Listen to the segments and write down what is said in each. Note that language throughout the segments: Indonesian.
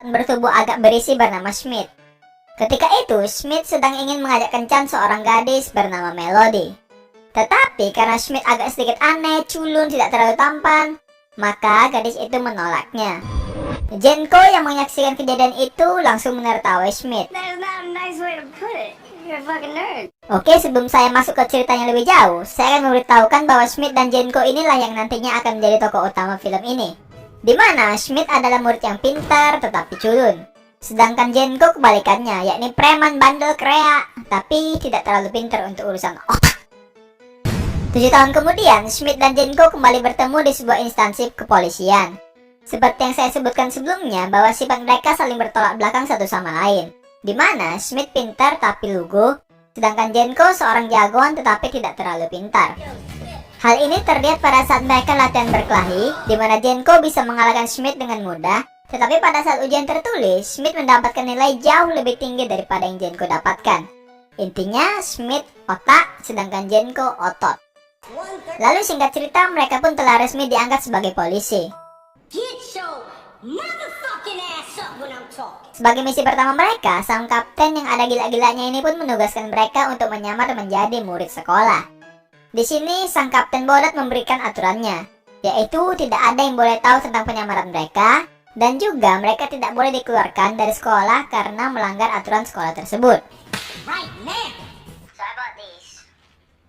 bertubuh agak berisi bernama Schmidt. Ketika itu, Schmidt sedang ingin mengajak kencan seorang gadis bernama Melody. Tetapi karena Schmidt agak sedikit aneh, culun, tidak terlalu tampan, maka gadis itu menolaknya. Jenko yang menyaksikan kejadian itu langsung menertawai Schmidt. Oke, sebelum saya masuk ke ceritanya lebih jauh, saya akan memberitahukan bahwa Schmidt dan Jenko inilah yang nantinya akan menjadi tokoh utama film ini. Di mana Schmidt adalah murid yang pintar tetapi culun. Sedangkan Jenko kebalikannya, yakni preman bandel krea, tapi tidak terlalu pintar untuk urusan otak. 7 tahun kemudian, Schmidt dan Jenko kembali bertemu di sebuah instansi kepolisian. Seperti yang saya sebutkan sebelumnya, bahwa sifat mereka saling bertolak belakang satu sama lain. Di mana Schmidt pintar tapi lugu, sedangkan Jenko seorang jagoan tetapi tidak terlalu pintar. Hal ini terlihat pada saat mereka latihan berkelahi, di mana Jenko bisa mengalahkan Schmidt dengan mudah. Tetapi pada saat ujian tertulis, Schmidt mendapatkan nilai jauh lebih tinggi daripada yang Jenko dapatkan. Intinya, Schmidt otak, sedangkan Jenko otot. Lalu singkat cerita, mereka pun telah resmi diangkat sebagai polisi. Sebagai misi pertama mereka, sang kapten yang ada gila-gilanya ini pun menugaskan mereka untuk menyamar menjadi murid sekolah. Di sini, sang kapten bodat memberikan aturannya, yaitu tidak ada yang boleh tahu tentang penyamaran mereka, dan juga mereka tidak boleh dikeluarkan dari sekolah karena melanggar aturan sekolah tersebut.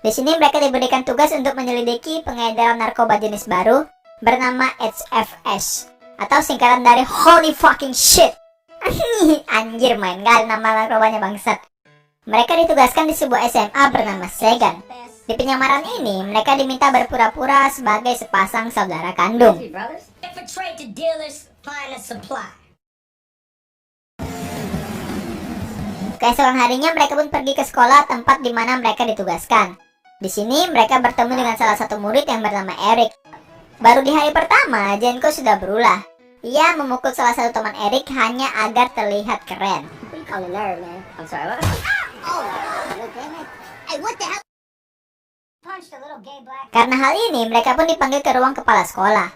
Di sini mereka diberikan tugas untuk menyelidiki pengedaran narkoba jenis baru bernama HFS, atau singkatan dari Holy Fucking Shit. Anjir, main gal nama narkobanya bangsat. Mereka ditugaskan di sebuah SMA bernama Sagan. Di penyamaran ini, mereka diminta berpura-pura sebagai sepasang saudara kandung. Keesokan harinya mereka pun pergi ke sekolah tempat di mana mereka ditugaskan. Di sini mereka bertemu dengan salah satu murid yang bernama Eric. Baru di hari pertama, Jenko sudah berulah. Ia memukul salah satu teman Eric hanya agar terlihat keren. Karena hal ini, mereka pun dipanggil ke ruang kepala sekolah.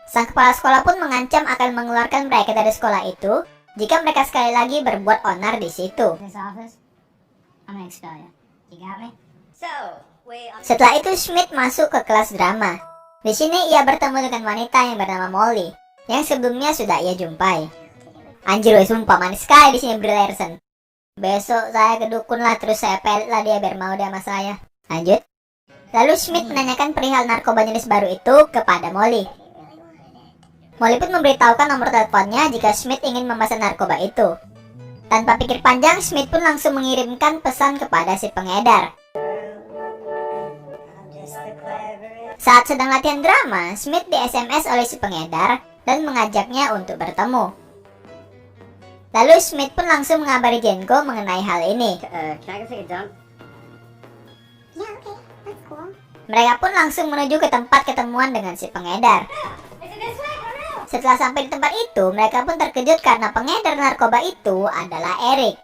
Sang kepala sekolah pun mengancam akan mengeluarkan mereka dari sekolah itu jika mereka sekali lagi berbuat onar di situ. Setelah itu, Schmidt masuk ke kelas drama. Di sini ia bertemu dengan wanita yang bernama Molly, yang sebelumnya sudah ia jumpai. Anjir, sumpah manis sekali di sini Brie Larson. Besok saya ke dukun lah, terus saya pelet lah dia biar mau dia sama saya. Lanjut. Lalu Schmidt menanyakan perihal narkoba jenis baru itu kepada Molly. Molly pun memberitahukan nomor teleponnya jika Schmidt ingin memesan narkoba itu. Tanpa pikir panjang, Schmidt pun langsung mengirimkan pesan kepada si pengedar. Saat sedang latihan drama, Schmidt di SMS oleh si pengedar dan mengajaknya untuk bertemu. Lalu Schmidt pun langsung mengabari Jenko mengenai hal ini. Mereka pun langsung menuju ke tempat ketemuan dengan si pengedar. Setelah sampai di tempat itu, mereka pun terkejut karena pengedar narkoba itu adalah Eric,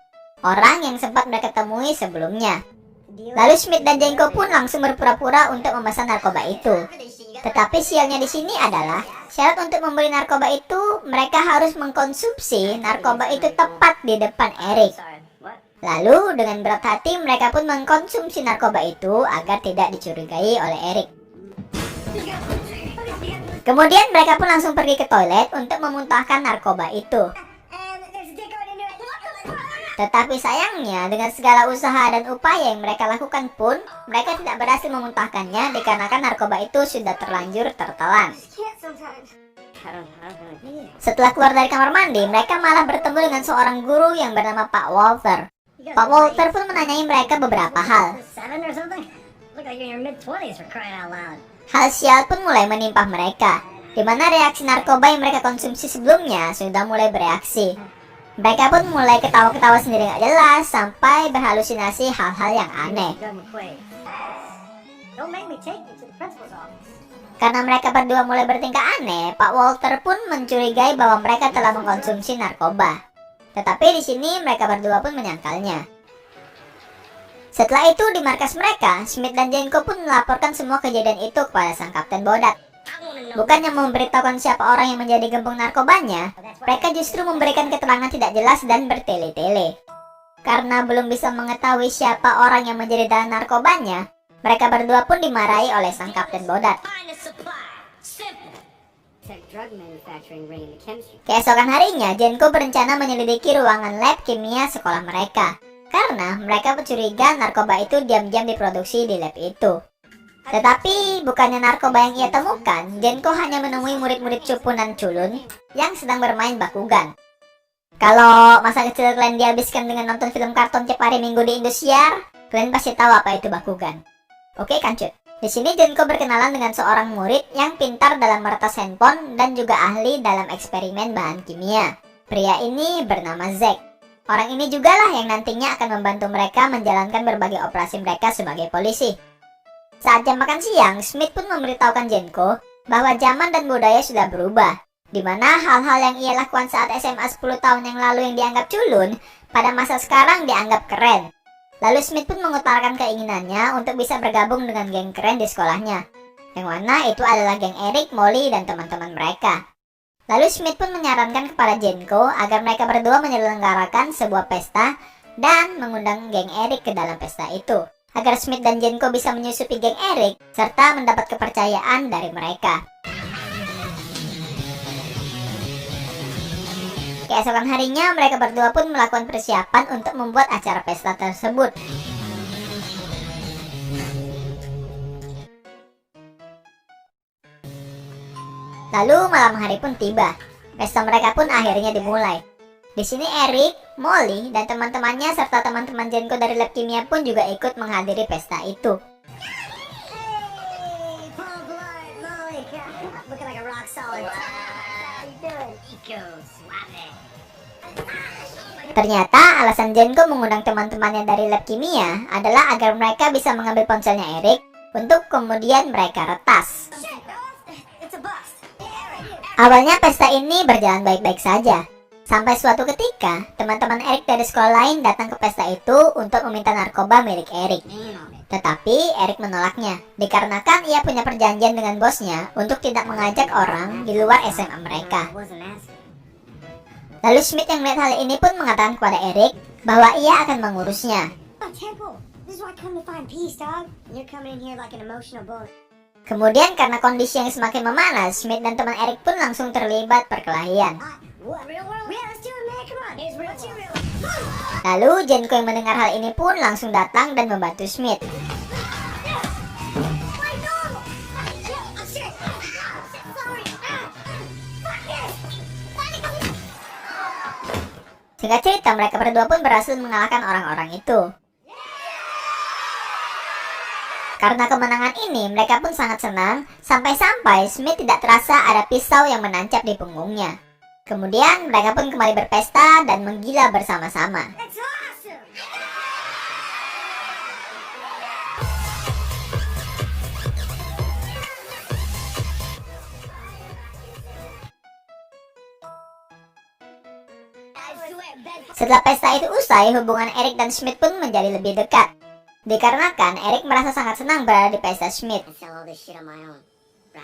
orang yang sempat mereka temui sebelumnya. Lalu Schmidt dan Jenko pun langsung berpura-pura untuk memesan narkoba itu. Tetapi sialnya di sini adalah syarat untuk membeli narkoba itu, mereka harus mengkonsumsi narkoba itu tepat di depan Eric. Lalu dengan berat hati mereka pun mengkonsumsi narkoba itu agar tidak dicurigai oleh Eric. Kemudian mereka pun langsung pergi ke toilet untuk memuntahkan narkoba itu. Tetapi sayangnya, dengan segala usaha dan upaya yang mereka lakukan pun, mereka tidak berhasil memuntahkannya dikarenakan narkoba itu sudah terlanjur tertelan. Setelah keluar dari kamar mandi, mereka malah bertemu dengan seorang guru yang bernama Pak Walter. Pak Walter pun menanyai mereka beberapa hal. Hal sial pun mulai menimpa mereka, di mana reaksi narkoba yang mereka konsumsi sebelumnya sudah mulai bereaksi. Mereka pun mulai ketawa-ketawa sendiri gak jelas, sampai berhalusinasi hal-hal yang aneh. Karena mereka berdua mulai bertingkah aneh, Pak Walter pun mencurigai bahwa mereka telah mengkonsumsi narkoba. Tetapi di sini mereka berdua pun menyangkalnya. Setelah itu di markas mereka, Schmidt dan Jenko pun melaporkan semua kejadian itu kepada sang kapten bodat. Bukannya memberitahukan siapa orang yang menjadi gembong narkobanya, mereka justru memberikan keterangan tidak jelas dan bertele-tele. Karena belum bisa mengetahui siapa orang yang menjadi dalang narkobanya, mereka berdua pun dimarahi oleh sang Kapten Bodat. Keesokan harinya, Jenko berencana menyelidiki ruangan lab kimia sekolah mereka, karena mereka curiga narkoba itu diam-diam diproduksi di lab itu. Tetapi bukannya narkoba yang ia temukan, Jenko hanya menemui murid-murid cupunan culun yang sedang bermain Bakugan. Kalau masa kecil kalian dihabiskan dengan nonton film kartun tiap hari Minggu di Indosiar, kalian pasti tahu apa itu Bakugan. Oke kan cut? Di sini Jenko berkenalan dengan seorang murid yang pintar dalam meretas handphone dan juga ahli dalam eksperimen bahan kimia. Pria ini bernama Zack. Orang ini juga lah yang nantinya akan membantu mereka menjalankan berbagai operasi mereka sebagai polisi. Saat jam makan siang, Smith pun memberitahukan Jenko bahwa zaman dan budaya sudah berubah, di mana hal-hal yang ia lakukan saat SMA 10 tahun yang lalu yang dianggap culun, pada masa sekarang dianggap keren. Lalu Smith pun mengutarakan keinginannya untuk bisa bergabung dengan geng keren di sekolahnya, yang mana itu adalah geng Eric, Molly, dan teman-teman mereka. Lalu Smith pun menyarankan kepada Jenko agar mereka berdua menyelenggarakan sebuah pesta dan mengundang geng Eric ke dalam pesta itu, agar Smith dan Jenko bisa menyusupi geng Eric serta mendapat kepercayaan dari mereka. Keesokan harinya, mereka berdua pun melakukan persiapan untuk membuat acara pesta tersebut. Lalu malam hari pun tiba. Pesta mereka pun akhirnya dimulai. Di sini Eric, Molly, dan teman-temannya serta teman-teman Jenko dari lab kimia pun juga ikut menghadiri pesta itu. Ternyata alasan Jenko mengundang teman-temannya dari lab kimia adalah agar mereka bisa mengambil ponselnya Eric untuk kemudian mereka retas. Awalnya pesta ini berjalan baik-baik saja, sampai suatu ketika teman-teman Eric dari sekolah lain datang ke pesta itu untuk meminta narkoba milik Eric. Tetapi Eric menolaknya, dikarenakan ia punya perjanjian dengan bosnya untuk tidak mengajak orang di luar SMA mereka. Lalu Smith yang melihat hal ini pun mengatakan kepada Eric bahwa ia akan mengurusnya. Kemudian karena kondisi yang semakin memanas, Smith dan teman Eric pun langsung terlibat perkelahian. Lalu Jenko yang mendengar hal ini pun langsung datang dan membantu Smith. Singkat cerita, mereka berdua pun berhasil mengalahkan orang-orang itu. Karena kemenangan ini, mereka pun sangat senang, sampai-sampai Smith tidak terasa ada pisau yang menancap di punggungnya. Kemudian, mereka pun kembali berpesta dan menggila bersama-sama. Setelah pesta itu usai, hubungan Eric dan Smith pun menjadi lebih dekat. Dikarenakan Eric merasa sangat senang berada di pesta Smith.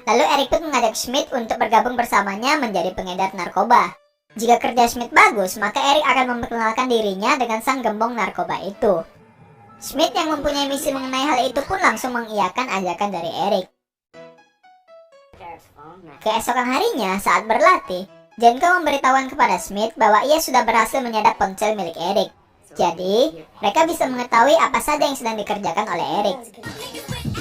Lalu Eric pun mengajak Smith untuk bergabung bersamanya menjadi pengedar narkoba. Jika kerja Smith bagus, maka Eric akan memperkenalkan dirinya dengan sang gembong narkoba itu. Smith yang mempunyai misi mengenai hal itu pun langsung mengiyakan ajakan dari Eric. Keesokan harinya, saat berlatih, Jenko memberitahukan kepada Smith bahwa ia sudah berhasil menyadap ponsel milik Eric. Jadi, mereka bisa mengetahui apa saja yang sedang dikerjakan oleh Eric.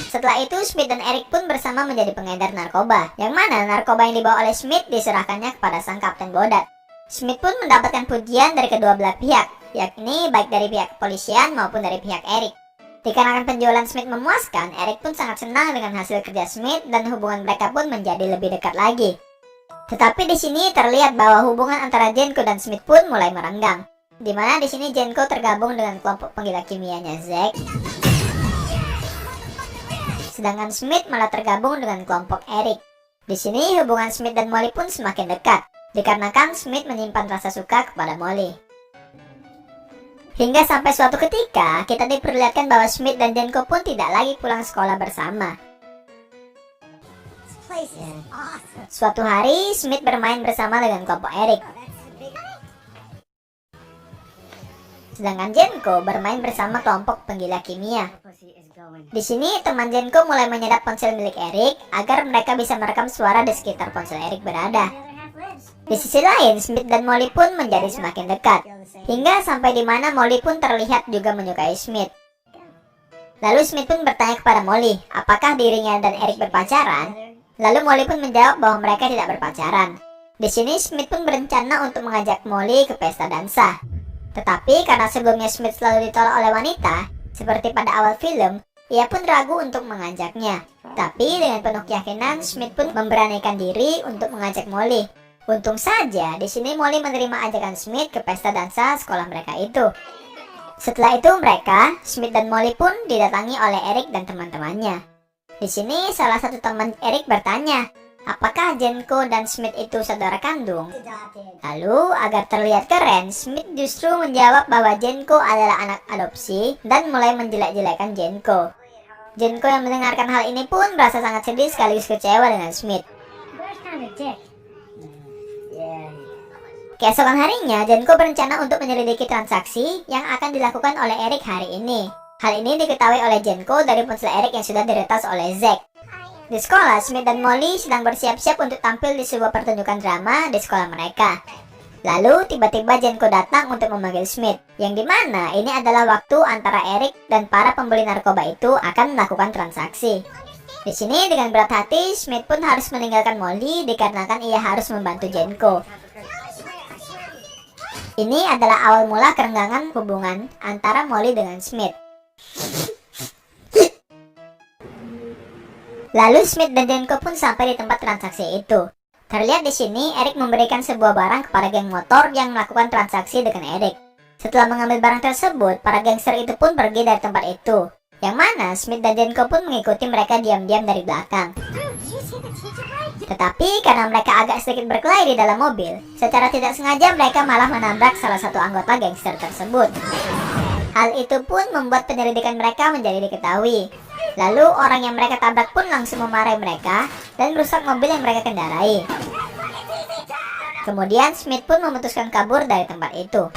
Setelah itu, Smith dan Eric pun bersama menjadi pengedar narkoba, yang mana narkoba yang dibawa oleh Smith diserahkannya kepada sang Kapten Bodat. Smith pun mendapatkan pujian dari kedua belah pihak, yakni baik dari pihak kepolisian maupun dari pihak Eric. Dikarenakan penjualan Smith memuaskan, Eric pun sangat senang dengan hasil kerja Smith dan hubungan mereka pun menjadi lebih dekat lagi. Tetapi di sini terlihat bahwa hubungan antara Jenko dan Smith pun mulai merenggang, di mana di sini Jenko tergabung dengan kelompok penggila kimianya Zack, sedangkan Smith malah tergabung dengan kelompok Eric. Di sini hubungan Smith dan Molly pun semakin dekat, dikarenakan Smith menyimpan rasa suka kepada Molly. Hingga sampai suatu ketika kita diperlihatkan bahwa Smith dan Jenko pun tidak lagi pulang sekolah bersama. Suatu hari, Smith bermain bersama dengan kelompok Eric. Sedangkan Jenko bermain bersama kelompok penggila kimia. Di sini, teman Jenko mulai menyedap ponsel milik Eric agar mereka bisa merekam suara di sekitar ponsel Eric berada. Di sisi lain, Smith dan Molly pun menjadi semakin dekat, hingga sampai di mana Molly pun terlihat juga menyukai Smith. Lalu Smith pun bertanya kepada Molly, apakah dirinya dan Eric berpacaran? Lalu Molly pun menjawab bahwa mereka tidak berpacaran. Di sini Smith pun berencana untuk mengajak Molly ke pesta dansa. Tetapi karena sebelumnya Smith selalu ditolak oleh wanita, seperti pada awal film, ia pun ragu untuk mengajaknya. Tapi dengan penuh keyakinan, Smith pun memberanikan diri untuk mengajak Molly. Untung saja, di sini Molly menerima ajakan Smith ke pesta dansa sekolah mereka itu. Setelah itu mereka, Smith dan Molly pun didatangi oleh Eric dan teman-temannya. Di sini salah satu teman Eric bertanya, apakah Jenko dan Smith itu saudara kandung? Lalu, agar terlihat keren, Smith justru menjawab bahwa Jenko adalah anak adopsi dan mulai menjelek-jelekan Jenko. Jenko yang mendengarkan hal ini pun merasa sangat sedih sekaligus kecewa dengan Smith. Keesokan harinya, Jenko berencana untuk menyelidiki transaksi yang akan dilakukan oleh Eric hari ini. Hal ini diketahui oleh Jenko dari ponsel Eric yang sudah diretas oleh Zack. Di sekolah, Smith dan Molly sedang bersiap-siap untuk tampil di sebuah pertunjukan drama di sekolah mereka. Lalu, tiba-tiba Jenko datang untuk memanggil Smith, yang dimana ini adalah waktu antara Eric dan para pembeli narkoba itu akan melakukan transaksi. Di sini, dengan berat hati, Smith pun harus meninggalkan Molly dikarenakan ia harus membantu Jenko. Ini adalah awal mula kerenggangan hubungan antara Molly dengan Smith. Lalu Smith dan Jenko pun sampai di tempat transaksi itu. Terlihat di sini Eric memberikan sebuah barang kepada geng motor yang melakukan transaksi dengan Eric. Setelah mengambil barang tersebut, para gangster itu pun pergi dari tempat itu. Yang mana Smith dan Jenko pun mengikuti mereka diam-diam dari belakang. Tetapi karena mereka agak sedikit berkelahi di dalam mobil, secara tidak sengaja mereka malah menabrak salah satu anggota gangster tersebut. Hal itu pun membuat penyelidikan mereka menjadi diketahui. Lalu orang yang mereka tabrak pun langsung memarahi mereka dan merusak mobil yang mereka kendarai. Kemudian Smith pun memutuskan kabur dari tempat itu.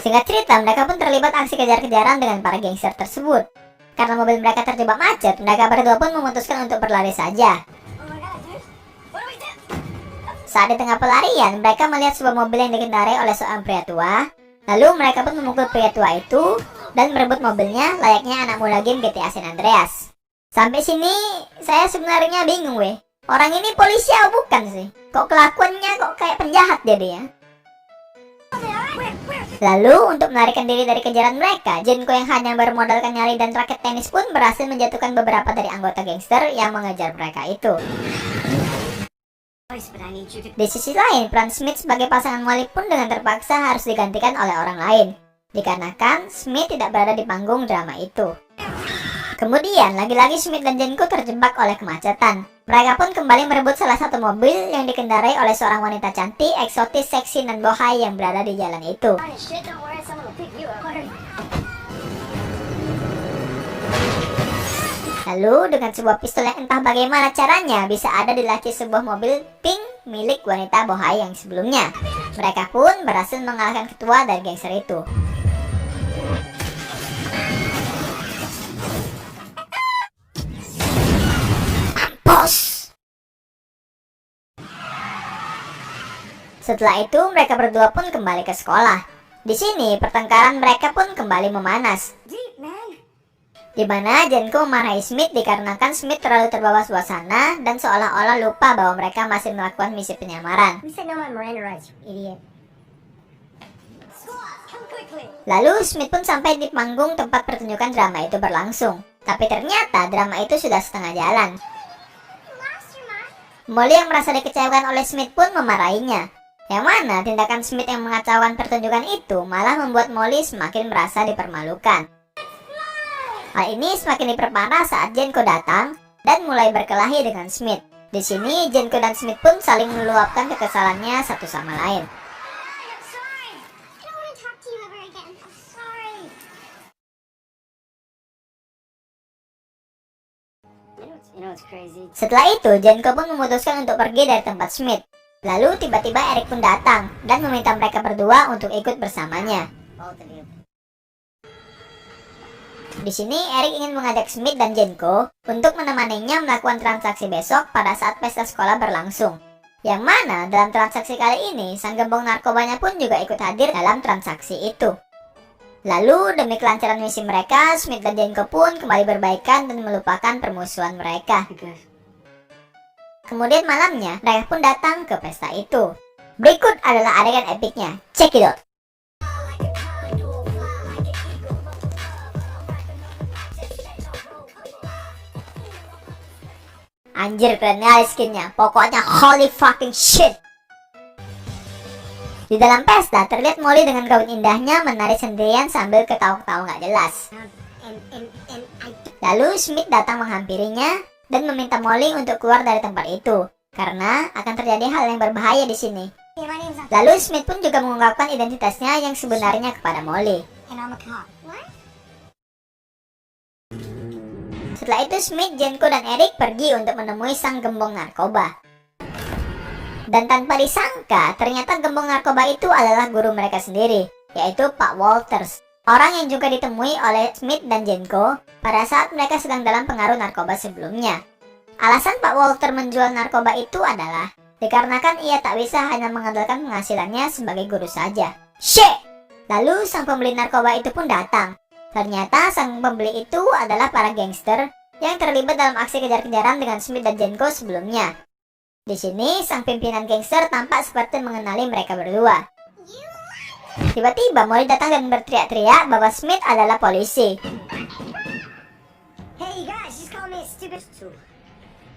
Singkat cerita, mereka pun terlibat aksi kejar-kejaran dengan para gangster tersebut. Karena mobil mereka terjebak macet, mereka berdua pun memutuskan untuk berlari saja. Saat di tengah pelarian, mereka melihat sebuah mobil yang dikendarai oleh seorang pria tua. Lalu mereka pun memukul pria tua itu dan merebut mobilnya layaknya anak muda game GTA San Andreas. Sampai sini saya sebenarnya bingung weh. Orang ini polisi atau bukan sih? Kok kelakuannya kok kayak penjahat dia? Lalu untuk melarikan diri dari kejaran mereka, Jenko yang hanya bermodalkan nyali dan raket tenis pun berhasil menjatuhkan beberapa dari anggota gangster yang mengejar mereka itu. Di sisi lain, peran Smith sebagai pasangan Molly pun dengan terpaksa harus digantikan oleh orang lain, dikarenakan Smith tidak berada di panggung drama itu. Kemudian, lagi-lagi Smith dan Jenko terjebak oleh kemacetan. Mereka pun kembali merebut salah satu mobil yang dikendarai oleh seorang wanita cantik, eksotis, seksi, dan bohai yang berada di jalan itu. Lalu dengan sebuah pistol yang entah bagaimana caranya bisa ada di laci sebuah mobil pink milik wanita bohai yang sebelumnya. Mereka pun berhasil mengalahkan ketua dari gangster itu. Mampus! Setelah itu mereka berdua pun kembali ke sekolah. Di sini pertengkaran mereka pun kembali memanas. Di mana Jenko memarahi Smith dikarenakan Smith terlalu terbawa suasana dan seolah-olah lupa bahwa mereka masih melakukan misi penyamaran. Lalu Smith pun sampai di panggung tempat pertunjukan drama itu berlangsung. Tapi ternyata drama itu sudah setengah jalan. Molly yang merasa dikecewakan oleh Smith pun memarahinya. Yang mana tindakan Smith yang mengacaukan pertunjukan itu malah membuat Molly semakin merasa dipermalukan. Hal ini semakin diperparah saat Jenko datang dan mulai berkelahi dengan Smith. Di sini Jenko dan Smith pun saling meluapkan kekesalannya satu sama lain. Setelah itu, Jenko pun memutuskan untuk pergi dari tempat Schmidt. Lalu tiba-tiba Eric pun datang dan meminta mereka berdua untuk ikut bersamanya. Di sini Eric ingin mengajak Schmidt dan Jenko untuk menemaninya melakukan transaksi besok pada saat pesta sekolah berlangsung. Yang mana dalam transaksi kali ini, sang gembong narkobanya pun juga ikut hadir dalam transaksi itu. Lalu demi kelancaran misi mereka, Schmidt dan Jenko pun kembali berbaikan dan melupakan permusuhan mereka. Kemudian malamnya, mereka pun datang ke pesta itu. Berikut adalah adegan epicnya. Check it out. Anjir, keren kali skinnya. Pokoknya holy fucking shit. Di dalam pesta, terlihat Molly dengan gaun indahnya menari sendirian sambil ketawa-ketawa gak jelas. Lalu Schmidt datang menghampirinya dan meminta Molly untuk keluar dari tempat itu karena akan terjadi hal yang berbahaya di sini. Lalu Schmidt pun juga mengungkapkan identitasnya yang sebenarnya kepada Molly. Setelah itu Schmidt, Jenko, dan Eric pergi untuk menemui sang gembong narkoba. Dan tanpa disangka, ternyata gembong narkoba itu adalah guru mereka sendiri, yaitu Pak Walters. Orang yang juga ditemui oleh Schmidt dan Jenko pada saat mereka sedang dalam pengaruh narkoba sebelumnya. Alasan Pak Walter menjual narkoba itu adalah dikarenakan ia tak bisa hanya mengandalkan penghasilannya sebagai guru saja. Shit! Lalu sang pembeli narkoba itu pun datang. Ternyata sang pembeli itu adalah para gangster yang terlibat dalam aksi kejar-kejaran dengan Schmidt dan Jenko sebelumnya. Di sini sang pimpinan gangster tampak seperti mengenali mereka berdua. Tiba-tiba Molly datang dan berteriak-teriak bahwa Schmidt adalah polisi.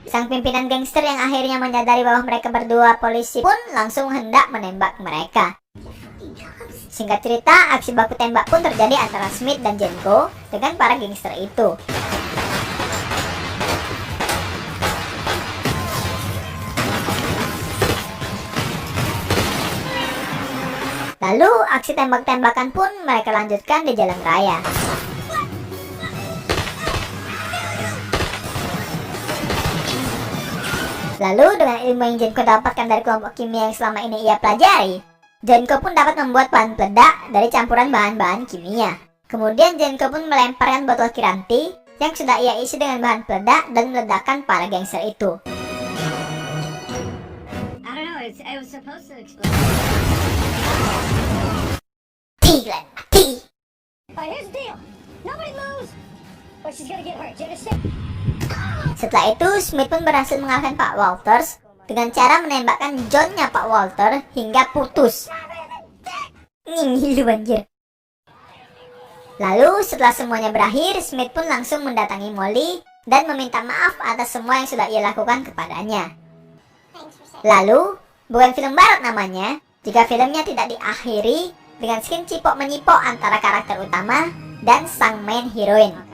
Sang pimpinan gangster yang akhirnya menyadari bahwa mereka berdua polisi pun langsung hendak menembak mereka. Singkat cerita, aksi baku tembak pun terjadi antara Schmidt dan Jenko dengan para gangster itu. Lalu, aksi tembak-tembakan pun mereka lanjutkan di jalan raya. Lalu, dengan ilmu yang Jenko dapatkan dari kelompok kimia yang selama ini ia pelajari, Jenko pun dapat membuat bahan peledak dari campuran bahan-bahan kimia. Kemudian Jenko pun melemparkan botol kiranti yang sudah ia isi dengan bahan peledak dan meledakkan para gangster itu. Setelah itu, Schmidt pun berhasil mengalahkan Pak Walters dengan cara menembakkan John-nya Pak Walter hingga putus. Ngilu anjir. Lalu setelah semuanya berakhir, Schmidt pun langsung mendatangi Molly dan meminta maaf atas semua yang sudah ia lakukan kepadanya. Lalu, bukan film barat namanya jika filmnya tidak diakhiri dengan scene cipok menyipok antara karakter utama dan sang main heroine.